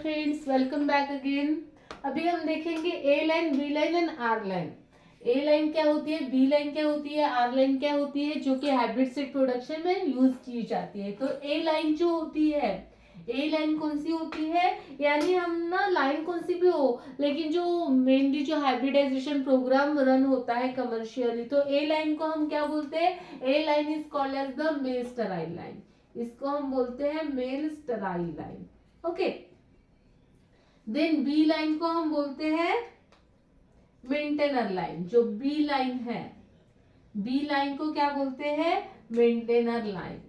Friends, welcome back again. अभी हम देखेंगे A line, B line and R line. A line क्या होती है, बी लाइन क्या होती है, आर लाइन क्या होती है, जो कि हाइब्रिड सीड प्रोडक्शन में यूज की जाती है। तो ए लाइन जो होती है, ए लाइन कौन सी होती है, यानी हम ना लाइन कौन सी भी हो, लेकिन जो मेनली जो हाइब्रिडाइजेशन प्रोग्राम रन होता है कमर्शियली, तो ए लाइन को हम क्या बोलते हैं, A line is called as the male sterile line. इसको हम बोलते हैं male sterile line. Okay, then B line को हम बोलते हैं मेंटेनर लाइन। जो बी लाइन है, बी लाइन को क्या बोलते हैं, मेंटेनर लाइन।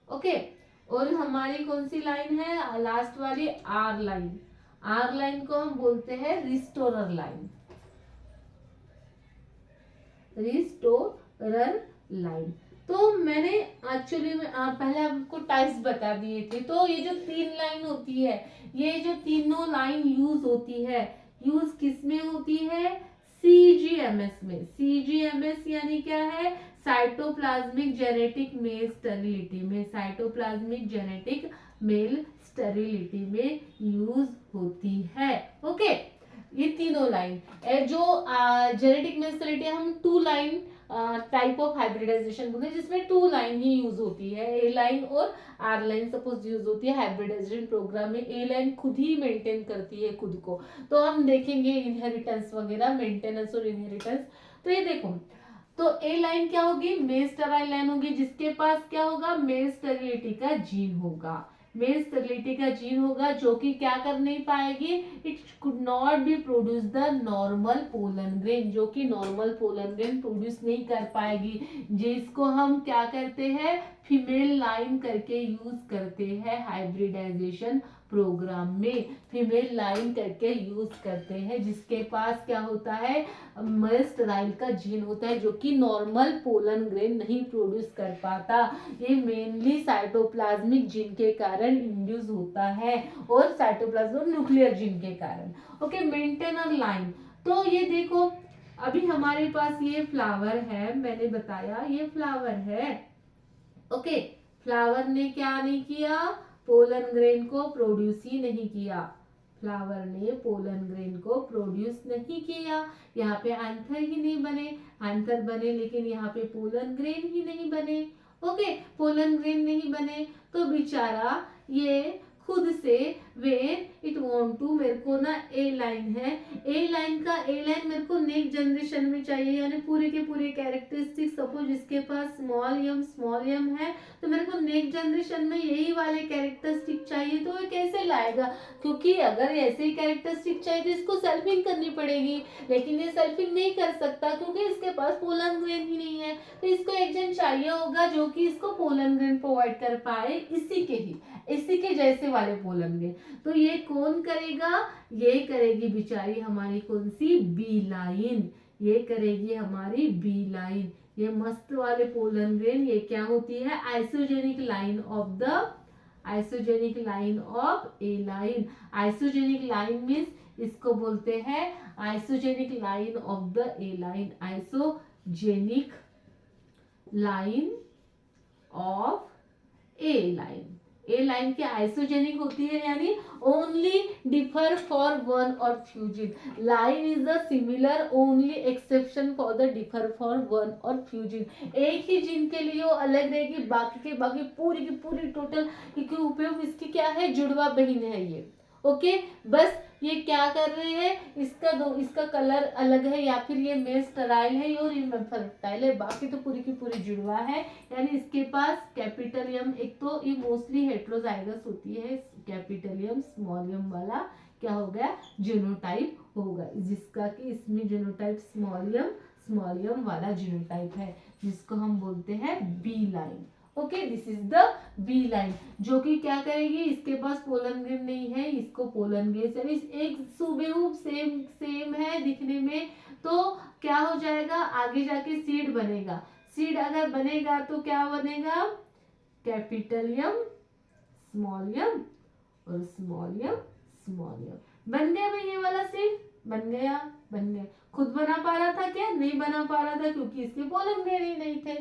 ओके, और हमारी कौन सी लाइन है, लास्ट वाली आर लाइन। आर लाइन को हम बोलते हैं रिस्टोरर लाइन, रिस्टोरर लाइन। तो मैंने एक्चुअली में पहले आपको टाइप्स बता दिए थे। तो ये जो तीन लाइन होती है, ये जो तीनों लाइन यूज होती है, यूज किस में होती है, सीजीएमएस में। सीजीएमएस यानी क्या है, साइटोप्लाज्मिक जेनेटिक मेल स्टेरिलिटी में, साइटोप्लाज्मिक जेनेटिक मेल स्टेरिलिटी में यूज होती है। ओके, ये तीनों लाइन जो जेनेटिक मेल स्टेरिलिटी, हम two line type of hybridization बोलते हैं, जिसमें टू लाइन ही यूज होती है, ए लाइन और आर लाइन सपोज यूज होती है हाइब्रिडाइजेशन प्रोग्राम में। ए लाइन खुद ही मेंटेन करती है खुद को। तो हम देखेंगे इनहेरिटेंस वगैरह, मेंटेनेंस और इनहेरिटेंस। तो ये देखो, तो ए लाइन क्या होगी, मेल स्टेराइल लाइन होगी, जिसके पास क्या होगा, मेल स्टेरिलिटी का जीन होगा। मेल स्टेरिलिटी का जीन होगा, जो कि क्या कर नहीं पाएगी, it could not be produce the normal pollen grain, जो कि नॉर्मल पोलन ग्रेन प्रोड्यूस नहीं कर पाएगी, जिसको हम क्या करते हैं, फीमेल लाइन करके यूज करते हैं हाइब्रिडाइजेशन प्रोग्राम में। फीमेल लाइन करके यूज करते हैं, जिसके पास क्या होता है, मेल स्टेराइल का जीन होता है, जो कि नॉर्मल पोलन ग्रेन नहीं प्रोड्यूस कर पाता। ये मेनली साइटोप्लाज्मिक जीन के कारण इंड्यूस होता है, और साइटोप्लाज्मिक न्यूक्लियर जीन के कारण। Okay, maintainer line. तो ये देखो, अभी हमारे पास ये फ्लावर है, मैंने बताया ये फ्लावर है। ओके, फ्लावर ने क्या नहीं किया, पोलन ग्रेन को प्रोड्यूस ही नहीं किया। फ्लावर ने पोलन ग्रेन को प्रोड्यूस नहीं किया। यहाँ पे एंथर ही नहीं बने, एंथर बने लेकिन यहाँ पे पोलन ग्रेन ही नहीं बने। ओके, पोलन ग्रेन नहीं बने, तो बेचारा ये खुद से वेर इट वांट टू, मेरे को ना ए लाइन है, ए लाइन का, ए लाइन मेरे को नेक्स्ट जनरेशन में चाहिए, यानी पूरे के पूरे कैरेक्टरिस्टिक, सपोज इसके पास स्मॉल एम है, तो मेरे को नेक्स्ट जनरेशन में यही वाले कैरेक्टरिस्टिक चाहिए। तो ये कैसे लाएगा, क्योंकि अगर ऐसे ही कैरेक्टरिस्टिक चाहिए तो इसको सेल्फिंग करनी पड़ेगी, लेकिन ये सेल्फिंग नहीं कर सकता क्योंकि इसके पास पोलन ग्रेन ही नहीं है। तो इसको एक जन चाहिए होगा जो कि इसको पोलन ग्रेन प्रोवाइड कर पाए, इसी के जैसे वाले पोलन ग्रेन। तो ये कौन करेगा, ये करेगी बेचारी हमारी कौन सी, बी लाइन। ये करेगी हमारी बी लाइन। ये मस्त वाले पोलन ग्रेन, ये क्या होती है, isogenic line of the, isogenic line of A line. Isogenic line means इसको बोलते हैं isogenic line of the A line, isogenic line of A line. A line की आइसोजेनिक होती है, यानी ओनली डिफर फॉर वन और few gene. Line is the similar only exception for the differ for one और few gene. एक ही gene के लिए वो अलग रहेगी, बाकी के बाकी पूरी की पूरी टोटल, क्योंकि उपयोग इसकी क्या है, जुड़वा बहन है ये। ओके, बस ये क्या कर रहे हैं, इसका कलर अलग है, या फिर ये मेल स्टेराइल है और ये फर्टाइल है, बाकी तो पूरी की पूरी जुड़वा है। यानी इसके पास कैपिटल एम, एक तो ये मोस्टली हेट्रोजाइगस होती है, कैपिटल एम स्मॉल एम वाला क्या हो गया, जीनोटाइप होगा, जिसका कि इसमें जीनोटाइप स्मॉल एम वाला जीनोटाइप है, जिसको हम बोलते हैं B line. Okay, this is the B line, जो कि क्या करेगी, इसके पास पोलन ग्रेन नहीं है, इसको पोलन ग्रेन एक सुबेहूब सेम है दिखने में, तो क्या हो जाएगा, आगे जाके सीड बनेगा। सीड अगर बनेगा तो क्या बनेगा, कैपिटल एम स्मॉल एम और स्मॉल एम। बन गया भाई, ये वाला सीड बन गया, खुद बना पा रहा था क्या? नहीं बना पा रहा था, क्योंकि इसके पोलन पेयर ही नहीं थे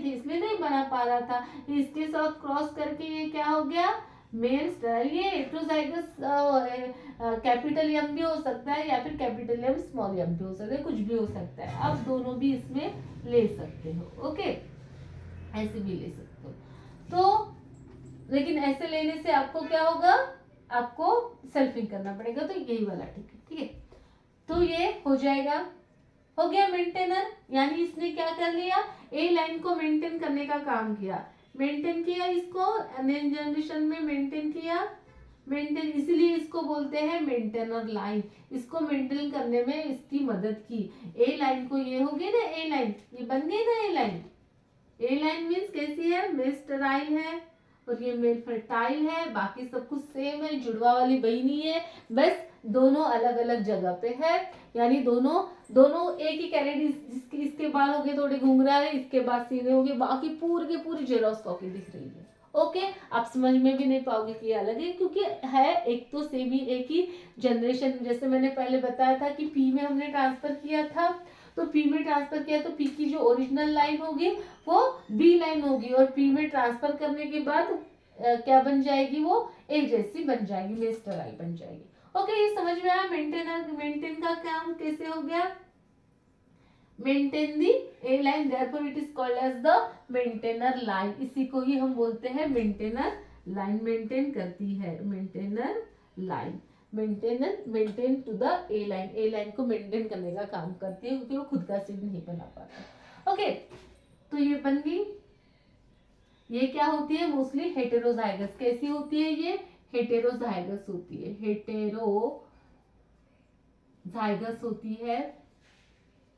इसलिए नहीं बना पा रहा था। इसके साथ क्रॉस करके ये क्या हो गया? Male sterile. ये हेटेरोजाइगस कैपिटल एम भी हो सकता है या फिर कैपिटल एम स्मॉल एम भी हो सकता है, कुछ भी हो सकता है, आप दोनों भी इसमें ले सकते हो। ओके, ऐसे भी ले सकते हो। तो लेकिन ऐसे लेने से आपको क्या होगा? आपको सेल्फिंग करना पड़ेगा, तो यही वाला ठीक है। ठीक है, तो ये हो जाएगा, हो गया मेंटेनर। यानी इसने क्या कर लिया? ए लाइन को मेंटेन करने का काम किया, मेंटेन किया इसको, नेक्स्ट जनरेशन में मेंटेन किया, मेंटेन, इसीलिए इसको बोलते हैं मेंटेनर लाइन। इसको मेंटेन करने में इसकी मदद की। ए लाइन को, ये होगी ना ए लाइन, ये बन गई ना ए लाइन। ए लाइन मीन्स कैसी है? मेल स्टेराइल है और ये मेल फर्टाइल है, बाकी सब कुछ सेम है, जुड़वा वाली बहनी है, बस दोनों अलग अलग जगह पे है। यानी दोनों एक ही कैरेट, जिसके इसके बाल हो गए थोड़े घुंघराले, इसके बाद सीधे हो गए, बाकी पूरी की पूरी जेलॉस कॉपी दिख रही है। ओके, आप समझ में भी नहीं पाओगे कि ये अलग है, क्योंकि है एक तो सेम ही, एक ही जनरेशन। जैसे मैंने पहले बताया था कि पी में हमने ट्रांसफर किया था, तो पी में ट्रांसफर किया तो पी की जो ओरिजिनल लाइन होगी वो बी लाइन होगी, और पी में ट्रांसफर करने के बाद क्या बन जाएगी? वो एक जैसी बन जाएगी, मेल स्टेराइल बन जाएगी। ओके, ये समझ में आया मेंटेन का काम कैसे हो गया? Maintain the A line, therefore it is called as the maintainer line. इसी को ही हम बोलते हैं मेंटेनर लाइन, मेंटेन करती है, maintainer line, maintain to the A line, A line को मेंटेन करने का काम करती है, क्योंकि वो खुद का सीड नहीं बना पाता। ओके, तो ये बन गई। ये क्या होती है? Mostly heterozygous. कैसी होती है ये? हेटेरोजाइगस होती है, हेटेरोजाइगस होती है,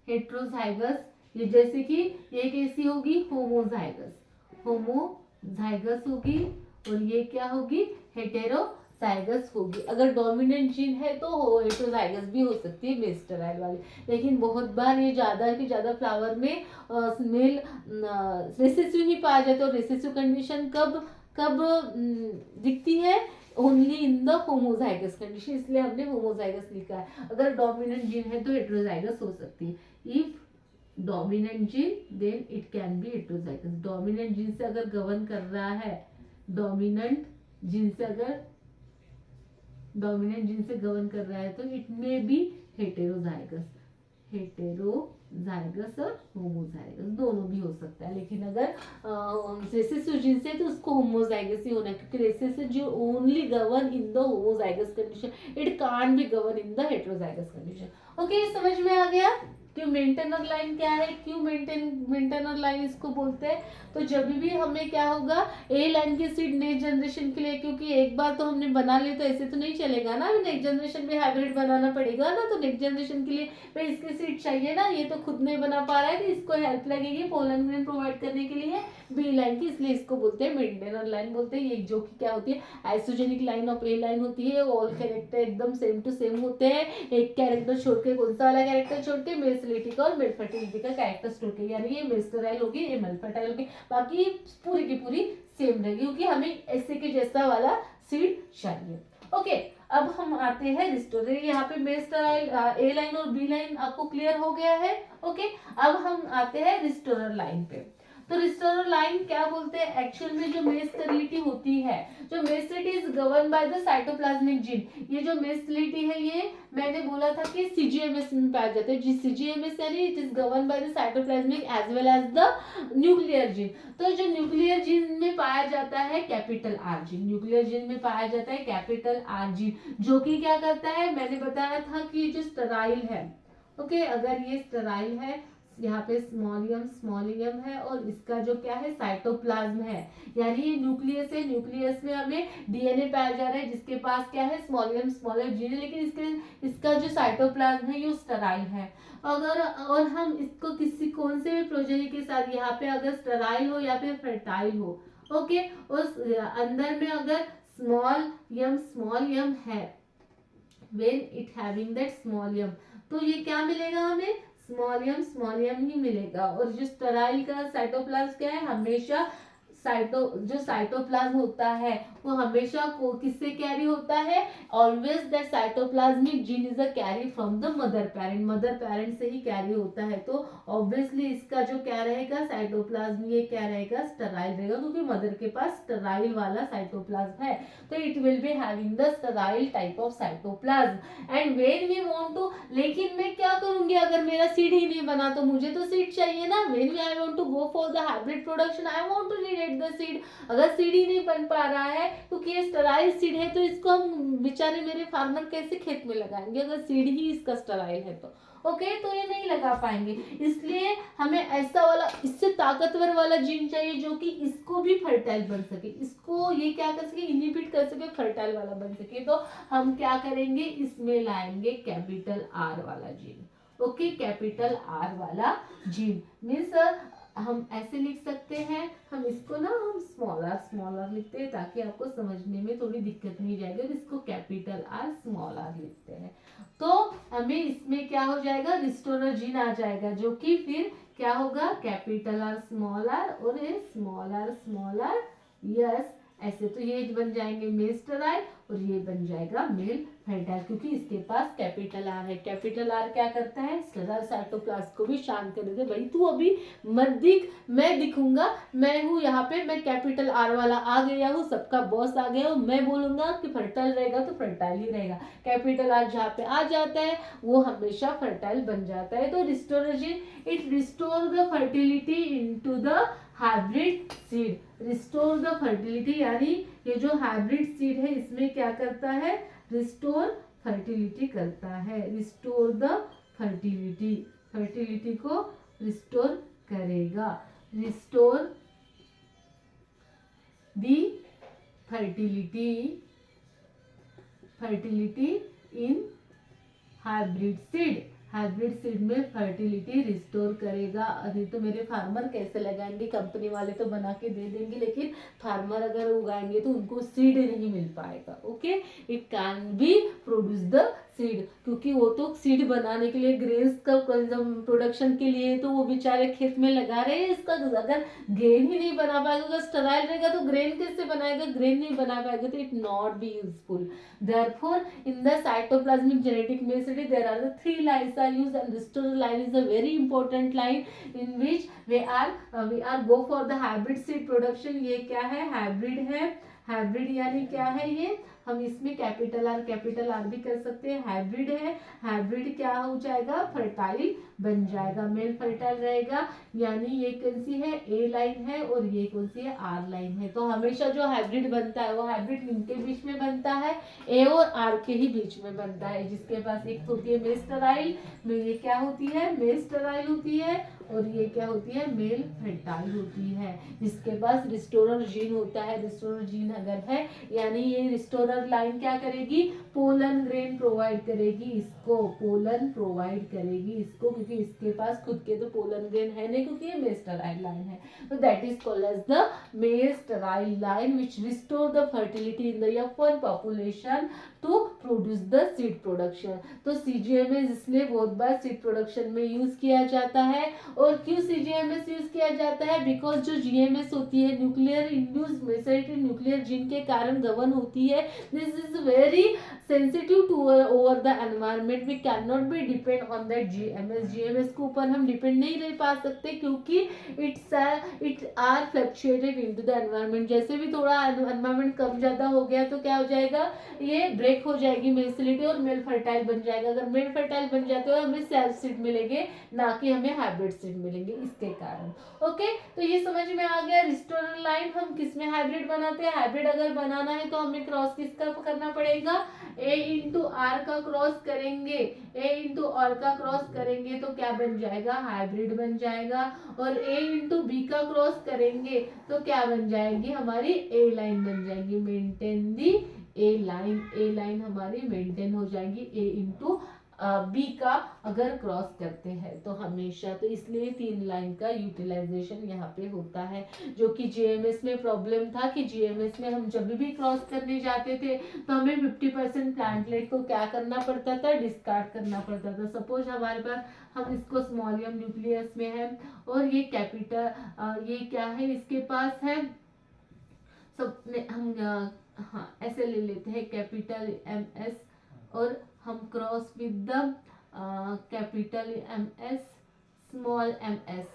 हेटेरोजाइगस। ये जैसे कि ये कैसी होगी? होमोजाइगस, होमोजाइगस होगी, और ये क्या होगी? हेटेरोजाइगस होगी। अगर डोमिनेंट जीन है तो हेटेरोजाइगस भी हो सकती है, मेल स्टेराइल वाली। लेकिन बहुत बार ये ज्यादा कि ज्यादा फ्लावर में मेल रिसेसिव ही पाया जाता है। और रिसेसिव कंडीशन कब कब दिखती है? Only in the homozygous condition, इसलिए हमने होमोजाइगस लिखा है। अगर डोमिनेंट जीन है तो हेटेरोजाइगस हो सकती है। If dominant gene then it can be heterozygous. Dominant gene से अगर गवर्न कर रहा है, डोमिनेंट जीन से गवर्न कर रहा है तो it may be heterozygous, heterozygous और होमोजाइगस दोनों भी हो सकता है। लेकिन अगर रेसेसिव जीन से तो उसको होमोजाइगस ही होना है, क्योंकि रेसेसिव जो only govern in the homozygous condition, it can't be govern in the heterozygous condition. Okay, समझ में आ गया कि मेंटेनर लाइन क्या है, क्यों मेंटेनर लाइन इसको बोलते हैं। तो जब भी हमें क्या होगा? ए लाइन की सीड नेक्स्ट जनरेशन के लिए, क्योंकि एक बार तो हमने बना ली तो ऐसे तो नहीं चलेगा ना, नेक्स्ट जनरेशन में हाइब्रिड बनाना पड़ेगा ना। तो नेक्स्ट जनरेशन के लिए भाई इसकी सीड चाहिए ना, ये तो खुद नहीं बना पा रहा है, तो इसको हेल्प लगेगी पोलन ग्रेन प्रोवाइड करने के लिए बी लाइन की, इसलिए इसको बोलते हैं मेंटेनर लाइन बोलते हैं। ये जो कि क्या होती है? Isogenic line of A line होती है। ऑल कैरेक्टर एकदम सेम टू सेम होते हैं, एक कैरेक्टर छोड़ के, कौन सा वाला कैरेक्टर छोड़ के? मेल स्टेरिलिटी का और मेल फर्टिलिटी का कैरेक्टर छोड़ के, यानी ये मेल स्टेराइल होगी, ये मेल फर्टाइल होगी, बाकी पूरी की पूरी सेम रहेगी, क्योंकि हमें ऐसे के जैसा वाला सीड चाहिए। ओके, अब हम आते हैं रिस्टोर। यहाँ पे मेल स्टेराइल ए लाइन और बी लाइन आपको क्लियर हो गया है। ओके, अब हम आते हैं रिस्टोरर लाइन पे। तो रिस्टोरर लाइन क्या बोलते हैं? एक्चुअल में जो मेल स्टेरिलिटी होती है, जो male sterility is govern by the cytoplasmic gene. ये जो मेल स्टेरिलिटी है, ये मैंने बोला था कि सीजीएमएस में पाया जाता है। सीजीएमएस यानी it is govern by the cytoplasmic as well as the nuclear gene. तो जो न्यूक्लियर जीन में पाया जाता है capital R gene, nuclear gene में पाया जाता है कैपिटल आर जीन, जो कि क्या करता है? मैंने बताया था कि जो स्टेराइल है, ओके, अगर ये स्टेराइल है, यहाँ पे स्मॉल एम है, और इसका जो क्या है? साइटोप्लाज्म है, यानी ये न्यूक्लियस है। न्यूक्लियस में हमें डीएनए पाया जा रहा है, जिसके पास क्या है? स्मॉल एम जीन है, लेकिन इसका जो साइटोप्लाज्म है ये स्टेराइल है। अगर और हम इसको कौन से भी प्रोजेनी के साथ, यहाँ पे अगर स्टेराइल हो या फिर फर्टाइल हो, ओके, उस अंदर में अगर स्मॉल एम है, when it having that small m, तो ये क्या मिलेगा हमें? स्मॉल एम ही मिलेगा। और जो स्टेराइल का साइटोप्लाज्म क्या है? हमेशा जो साइटोप्लाज्म होता है वो हमेशा को किससे कैरी होता है, always that cytoplasmic gene is a carry from the mother parent से ही कैरी होता है। तो ऑब्वियसली इसका जो क्या रहेगा, साइटोप्लाज्म ये क्या रहेगा, स्टेराइल रहेगा, क्योंकि मदर के पास स्टेराइल वाला साइटोप्लाज्म है, तो it will be having the sterile type of cytoplasm. And when we want to, लेकिन मैं क्या करूंगी अगर मेरा सीड ही नहीं बना, तो मुझे तो सीड चाहिए ना। When I want to go for the hybrid production, I want to need the seed. अगर सीड ही नहीं बन पा रहा है क्योंकि ये स्टेराइल सीड है, तो इसको हम बेचारे मेरे फार्मर कैसे खेत में लगाएंगे अगर सीड ही इसका स्टेराइल है तो। ओके तो ये नहीं लगा पाएंगे। इसलिए हमें ऐसा वाला, इससे ताकतवर वाला जीन चाहिए जो कि इसको भी फर्टाइल बन सके, इसको ये क्या कर सके, इनहिबिट कर सके, फर्टाइल वाला बन सके। तो हम क्या करेंगे, इसमें लाएंगे कैपिटल आर वाला जीन। ओके, कैपिटल आर वाला जीन मीन्स हम ऐसे लिख सकते हैं, हम इसको ना हम स्मॉल आर लिखते हैं ताकि आपको समझने में थोड़ी दिक्कत नहीं जाएगी, और इसको कैपिटल आर स्मॉल आर लिखते हैं। तो हमें इसमें क्या हो जाएगा, रिस्टोरर जीन आ जाएगा, जो कि फिर क्या होगा, कैपिटल आर और ये स्मॉल आर यस, ऐसे तो ये बन जाएंगे मेल स्टेराइल और ये बन जाएगा मेल फर्टाइल, क्योंकि इसके पास कैपिटल आर है। कैपिटल आर क्या करता है, स्टेराइल साइटोप्लाज्म को भी शांत कर देते। भाई तू अभी मत दिख, मैं दिखूंगा, मैं हूँ यहाँ पे, मैं कैपिटल आर वाला आ गया हूँ, सबका बॉस आ गया हूँ, मैं बोलूंगा कि फर्टाइल रहेगा तो फर्टाइल ही रहेगा। कैपिटल आर जहाँ पे आ जाता है वो हमेशा फर्टाइल बन जाता है। तो restorer gene, it restore the fertility into the hybrid seed. Restore the fertility यानी ये जो हाइब्रिड सीड है इसमें क्या करता है, रिस्टोर फर्टिलिटी करता है। रिस्टोर द फर्टिलिटी, फर्टिलिटी को रिस्टोर करेगा। Restore the fertility, fertility in hybrid seed. Hybrid seed में फर्टिलिटी रिस्टोर करेगा। अभी तो मेरे फार्मर कैसे लगाएंगे, कंपनी वाले तो बना के दे देंगे, लेकिन फार्मर अगर उगाएंगे तो उनको सीड नहीं मिल पाएगा। Okay, it can B produce the seed, क्योंकि वो तो सीड बनाने के लिए, ग्रेन्स का प्रोडक्शन के लिए तो वो बेचारे खेत में लगा रहे हैं। इसका अगर ग्रेन ही नहीं बना पाएगा, अगर स्टेराइल रहेगा तो ग्रेन कैसे बनाएगा, ग्रेन नहीं बना पाएगा तो it not be useful. Therefore, in the cytoplasmic genetic message, there are the three lines are used, and restorer line is a very important line in which we are go for the hybrid seed production। ये क्या है, hybrid है। Hybrid यानी क्या है, ये हम इसमें कैपिटल आर भी कर सकते हैं। हाइब्रिड है, हाइब्रिड क्या हो जाएगा, फर्टाइल बन जाएगा, मेल फर्टाइल रहेगा। यानी ये कौन सी है, ए लाइन है, और ये कौन सी है, आर लाइन है। तो हमेशा जो हाइब्रिड बनता है वो हाइब्रिड इनके बीच में बनता है, ए और आर के ही बीच में बनता है। जिसके पास एक होती है मेल स्टेराइल, में ये क्या होती है, मेल स्टेराइल होती है, और ये क्या होती है, मेल फर्टाइल होती है। जिसके पास रिस्टोरर जीन होता है, रिस्टोरर जीन अगर है यानी ये रिस्टोरर लाइन क्या करेगी, पोलन ग्रेन प्रोवाइड करेगी इसको, पोलन प्रोवाइड करेगी इसको, क्योंकि इसके पास खुद के तो पोलन ग्रेन है नहीं, क्योंकि ये मेल स्टेराइल लाइन है। तो that is called as the male sterile line which restore the fertility in the young population to produce the seed production. तो सीजीएमएस इसलिए बहुत बार सीड प्रोडक्शन में यूज किया जाता है। और क्यों सीजीएमएस यूज किया जाता है, बिकॉज जो जीएमएस होती है, न्यूक्लियर इंड्यूस्ड मेसेरिटी न्यूक्लियर जीन के कारण गवर्न होती है। This is very sensitive to over the environment, we can not be depend on that GMS. GMS के ऊपर हम डिपेंड नहीं रह पा सकते, क्योंकि it are fluctuated into the environment. जैसे भी थोड़ा एनवायरमेंट कम ज्यादा हो गया तो क्या हो जाएगा, ये ब्रेक हो जाएगी मेसिलिटी और मेल फर्टाइल बन जाएगा। अगर मेल फर्टाइल बन जाते हो हमें सेल्फ सीड मिलेंगे, ना कि हमें हाइब्रिड सीड मिलेंगे इसके कारण। ओके, तो ये समझ में आ गया। रिस्टोरर लाइन हम किस में हाइब्रिड बनाते हैं, हाइब्रिड अगर बनाना है तो हमें क्रॉस किसका करना पड़ेगा, ए इंटू आर का क्रॉस करेंगे। ए इंटू आर का क्रॉस करेंगे तो क्या बन जाएगा, हाइब्रिड बन जाएगा। और ए इंटू बी का क्रॉस करेंगे तो क्या बन जाएगी, हमारी ए लाइन बन जाएगी। मेंटेन दी ए लाइन हमारी मेंटेन हो जाएगी ए इंटू बी का अगर क्रॉस करते हैं तो हमेशा। तो इसलिए 3 लाइन का यूटिलाइजेशन यहाँ पे होता है, जो कि जीएमएस में प्रॉब्लम था कि जीएमएस में हम जब भी क्रॉस करने जाते थे तो हमें 50% प्लांटलेट को क्या करना पड़ता था, डिस्कार्ड करना पड़ता था। सपोज हमारे पास, हम इसको स्मॉलियम न्यूक्लियस में है और ये कैपिटल, ये क्या है, इसके पास है सब में हम हाँ ऐसे ले लेते हैं कैपिटल एम एस, और हम cross with the capital M S small M S,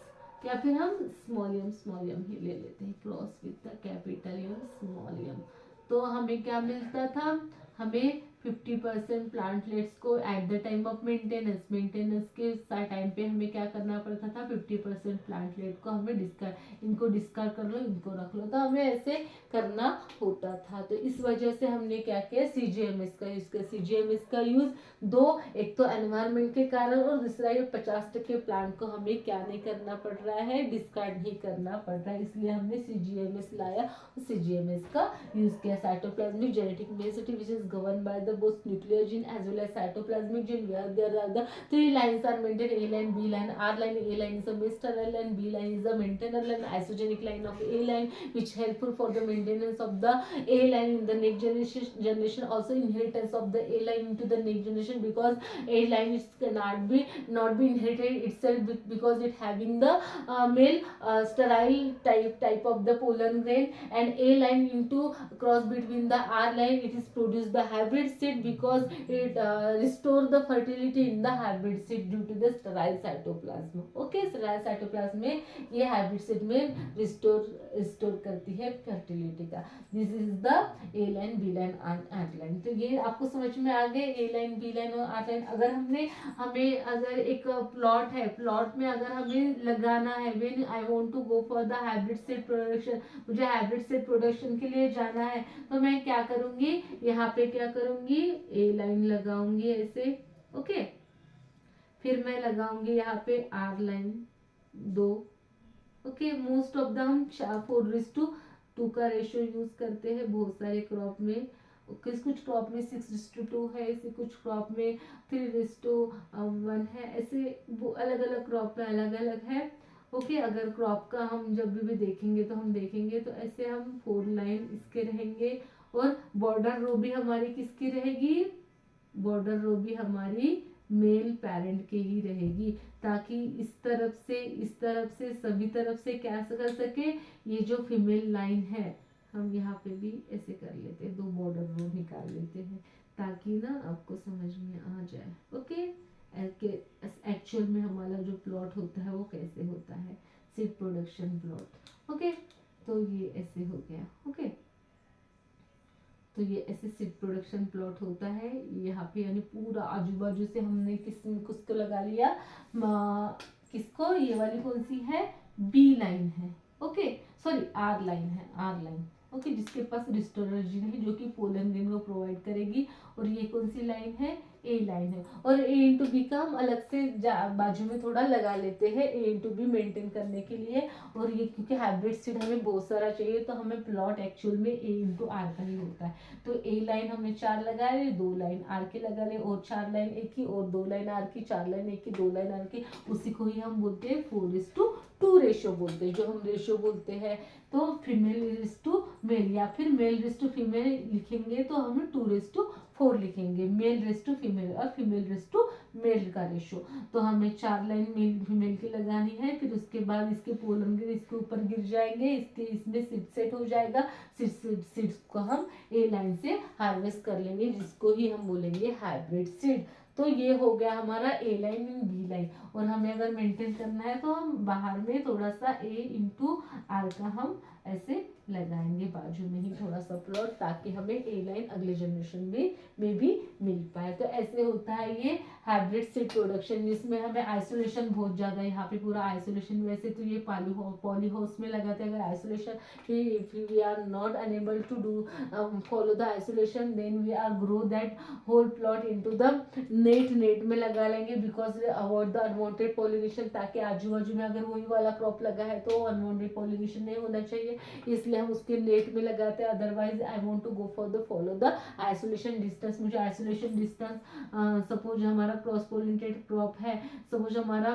या फिर हम स्मॉल एम ही ले लेते हैं cross with the capital M small M. तो हमें क्या मिलता था, हमें 50% प्लांटलेट्स को at the time of maintenance के टाइम पे हमें क्या करना पड़ता था, 50% प्लांटलेट को हमें इनको डिस्कार्ड कर लो, इनको रख लो, तो हमें ऐसे करना होता था। तो इस वजह से हमने क्या किया, सीजीएमएस का यूज किया। सीजीएमएस का यूज दो, एक तो एनवायरमेंट के कारण, और दूसरा ये 50% प्लांट को हमें क्या नहीं करना पड़ रहा है, डिस्कार्ड नहीं करना पड़ रहा है, इसलिए हमने सीजीएमएस लाया और सीजीएमएस का यूज किया। साइटोप्लाज्मिक जेनेटिक मेसेंटी which is govern by the both nuclear gene as well as cytoplasmic gene, where there are the three lines are maintained, A line, B line, R line. A line is a master line, B line is the maintainer line, isogenic line of A line, which helpful for the maintenance of the A line in the next generation. Also inheritance of the A line into the next generation, because A line is cannot be not be inherited itself, because it having the male sterile type of the pollen grain, and A line into cross between the R line, it is produce the hybrid seed, because it restore the fertility in the hybrid seed due to the sterile cytoplasm. Okay, sterile cytoplasm में ये hybrid seed में restore करती है fertility का. This is the A line, B line and R line. तो ये आपको समझ में आ गए A line, B line और R line. अगर हमें अगर एक प्लॉट है, प्लॉट में अगर हमें लगाना है, when I want to go for the hybrid seed production, मुझे हाइब्रिड सीड प्रोडक्शन के लिए जाना है, तो मैं क्या करूंगी, यहाँ पे क्या करूंगी, ए लाइन लगाऊंगी ऐसे, ओके, फिर मैं लगाऊंगी यहाँ पे R line 2, okay. Most of the हम 4:2 का रेशियो यूज करते हैं बहुत सारे क्रॉप में, कुछ क्रॉप में 6:2 है, ऐसे कुछ क्रॉप में 3:1 है, ऐसे अलग अलग क्रॉप में अलग अलग है, ओके। अगर क्रॉप का हम जब भी देखेंगे तो हम देखेंगे तो ऐसे हम 4 लाइन इसके रहेंगे, और बॉर्डर रो भी हमारी किसकी रहेगी, बॉर्डर रो भी हमारी मेल पेरेंट के ही रहेगी, ताकि इस तरफ से सभी तरफ से क्या कर सके, ये जो फीमेल लाइन है हम यहाँ पे भी ऐसे कर लेते हैं, 2 बॉर्डर रो निकाल लेते हैं, ताकि ना आपको समझ में आ जाए, ओके। एक्चुअल में हमारा जो प्लॉट होता है वो कैसे होता है, सीड प्रोडक्शन प्लॉट, ओके। तो ये ऐसे हो गया, ओके। तो ये ऐसे सीड प्रोडक्शन प्लॉट होता है यहाँ पे, यानी पूरा आजू बाजू से हमने किसको लगा लिया, किसको, ये वाली कौन सी है, बी लाइन है, ओके, सॉरी आर लाइन है, आर लाइन, ओके, जिसके पास रिस्टोरर जीन है जो कि पोलन ग्रेन को प्रोवाइड करेगी, और ये कौन सी लाइन है, ए लाइन है, और ए इंटू बी का हम अलग से बाजू में थोड़ा लगा लेते हैं ए इंटू बी मेंटेन करने के लिए, और ये क्योंकि हाइब्रिड सीड हमें बहुत सारा चाहिए, तो हमें प्लॉट एक्चुअल में ए इंटू आर का ही होता है, तो ए लाइन हमने 4 लगा ले, 2 लाइन आर के लगा ले, और 4 लाइन ए की, और 2 लाइन आर की, 4 लाइन ए की, 2 लाइन आर की, उसी को ही हम बोलते हैं 4:2 रेशियो बोलते हैं, जो हम रेशियो बोलते हैं। तो फीमेल इज टू मेल, या फिर मेल इज टू फीमेल लिखेंगे तो हम 2:4 लिखेंगे, मेल रेस टू फीमेल और फीमेल रेस टू मेल का रेशियो। तो हमें 4 लाइन मेल फीमेल की लगानी है, फिर उसके बाद इसके पोलन ग्रेन इसके ऊपर गिर जाएंगे, इसमें सीड सेट हो जाएगा, सीड्स को हम ए लाइन से हार्वेस्ट कर लेंगे, जिसको ही हम बोलेंगे हाइब्रिड सीड। तो ये हो गया हमारा ए लाइन एंड बी लाइन, और हमें अगर मेंटेन करना है तो हम बाहर में थोड़ा सा ए इंटू आर का हम ऐसे लगाएंगे बाजू में ही थोड़ा सा प्लॉट, ताकि हमें ए लाइन अगले जनरेशन में भी मिल पाए। तो ऐसे होता है ये हाइब्रिड सीड प्रोडक्शन, जिसमें हमें आइसोलेशन बहुत ज़्यादा, यहाँ पे पूरा आइसोलेशन, वैसे तो ये पॉली हाउस में लगाते हैं, अगर isolation if we are not unable to do follow the isolation, then we are grow that whole plot into the net में लगा लेंगे, because avoid the unwanted pollination, ताकि आजू बाजू में अगर वही वाला क्रॉप लगा है तो अनवांटेड पॉलिनेशन नहीं होना चाहिए, इसलिए हम उसके नेट में लगाते हैं। Otherwise I want to go for the follow the isolation distance, मुझे आइसोलेशन डिस्टेंस, सपोज हमारा क्रॉस पोलिनेटेड क्रॉप है, सपोज हमारा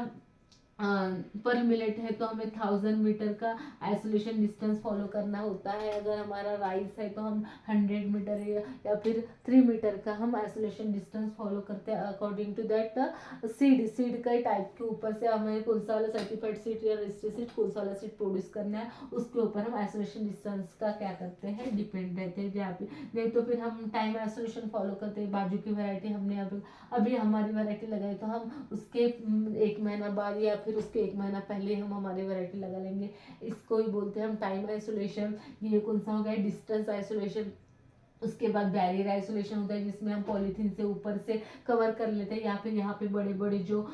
पर मिनट है तो हमें 1000 मीटर का आइसोलेशन डिस्टेंस फॉलो करना होता है। अगर हमारा राइस है तो हम 100 मीटर या फिर 3 मीटर का हम आइसोलेशन डिस्टेंस फॉलो करते हैं अकॉर्डिंग टू दैट सीड का टाइप के ऊपर से हमें कौन सा वाला सर्टिफाइड सीड या रजिस्टर्ड सीड कौन सा वाला सीड प्रोड्यूस करना है, उसके ऊपर हम आइसोलेशन डिस्टेंस का क्या करते हैं डिपेंड रहते हैं। जहाँ पे नहीं तो फिर हम टाइम आइसोलेशन फॉलो करते हैं। बाजू की वैरायटी हमने अभी हमारी वैरायटी लगाई तो हम उसके 1 महीना बाद या फिर उसके 1 महीना पहले हम हमारी वैरायटी लगा लेंगे। इसको ही बोलते हैं हम टाइम आइसोलेशन। ये कौन सा हो गया डिस्टेंस आइसोलेशन। उसके बाद बैरियर आइसोलेशन होता है जिसमें हम पॉलीथीन से ऊपर से कवर कर लेते हैं, या फिर यहाँ पे बड़े बड़े जो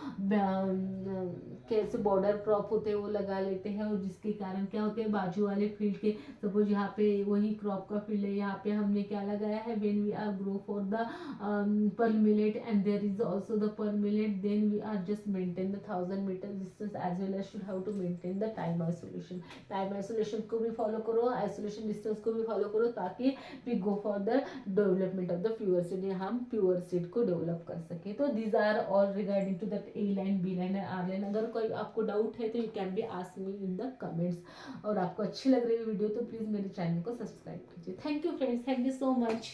कैसे बॉर्डर क्रॉप होते हैं वो लगा लेते हैं, और जिसके कारण क्या होते हैं बाजू वाले फील्ड के सपोज यहाँ पे वही क्रॉप का फील्ड है, यहाँ पे हमने क्या लगाया है when we are grow for the per millet and there is also the per millet, then we are just maintain the 1000 meter distance as well as should have to maintain the time isolation। Time isolation को भी follow करो, isolation distance को भी follow करो, ताकि we go for the development of the pure seed, हम pure seed को develop कर सके। तो these are all regarding to that A line, B line and R line. अगर कोई आपको डाउट है तो you can be ask me in the comments. और आपको अच्छी लग रही है वीडियो तो प्लीज मेरे चैनल को सब्सक्राइब कीजिए। Thank you friends, thank you so much.